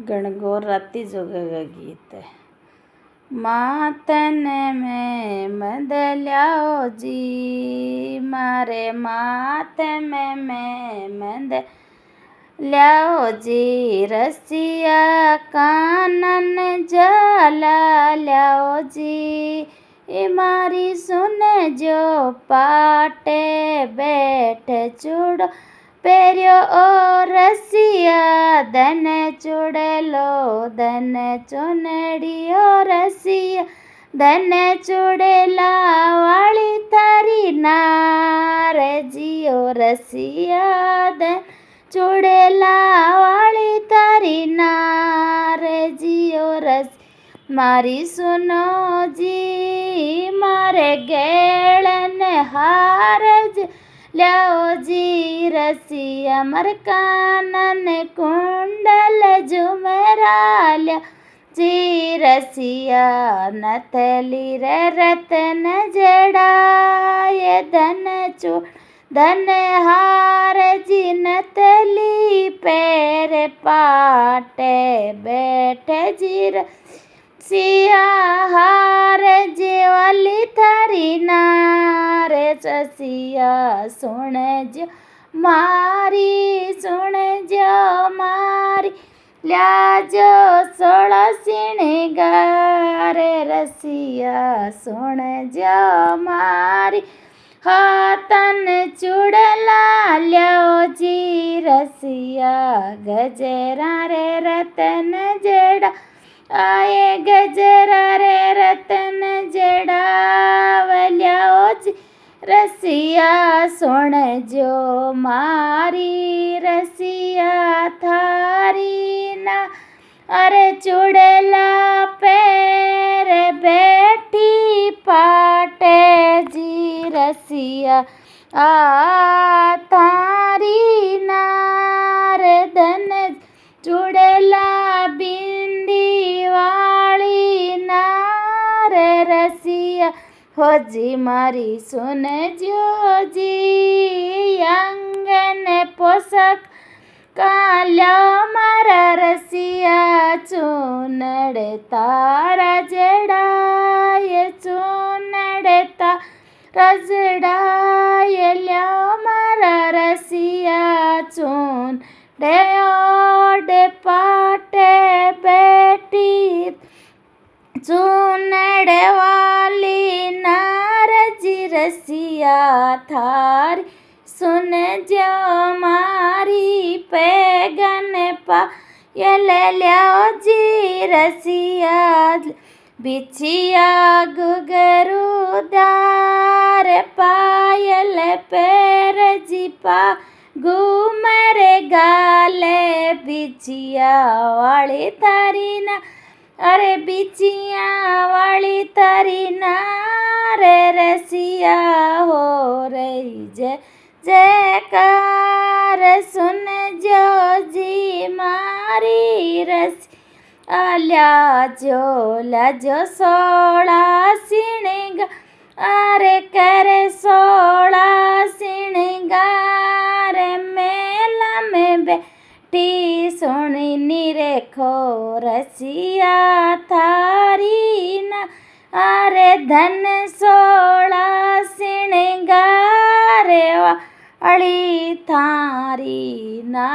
गणगौर राती जोगेगा गीत है। मातन में मद ल्याओ जी, मारे मात में मद ल्याओ जी, रसिया कानन जाला ल्याओ जी, ए मारी सुन जो पाटे बैठ चूड़ो पेरियो ओ रसिया, धन चुड़ेलो धन चुनड़ियो रसिया, धन चुड़ेला वाली तारी नार जियो रसिया, धन चुड़ेला वाली तारी नार जियो रस। मारी सुनो जी मारे गेलन हारज ल्याओ जी, रसिया मर कानन कुंडल झुमरा ल्या जी, रसिया नथली रे रतन जड़ाए, धन चू धन हार जी, नथली पैर पाटे बैठे जी, रसिया हार जी वाली थारी नार, रसिया सुन जो मारी सुन जो मारी ल्याजो 16 सिणगार, रसिया सुन जो मारी हाथन चूड़ला ल्याओ जी, रसिया गजरा रे रतन जड़ा आए, गजरा रे रतन जड़ा ल्याओ जी, रसिया सुन जो मारी रसिया थारी ना, अरे चुड़ला पैर बैठी पाटे जी, रसिया आ थारी नार, धन चुड़ला बिंदी वाली नार, रसिया हो जी मारी सुन जो जी, अंगन पोषक काल्या मारा रसिया, चूनड़ तारा जड़ाए चूनड़ तारा जड़ाए ल्या मारा रसिया, चून डे पाटे बैठी चूनड़ वाली नार जी, रसिया थारी सुन जो मारी पैगन पायल ल्याओ जी, रसिया बिछिया घुघरू दार पायल पैर जी पा घूमर गाले, बिछिया वाली थारी ना, अरे बिछिया वाली तारी नार, रसिया हो रही जय जयकार, सुन जो जी मारी रसिया, ल्याजो 16 सिणगार, अरे करे 16 सिणगार, मेला में बैठी सोनी निरेखो रसिया थारी ना, अरे धन 16 सिणगार वाली थारी ना।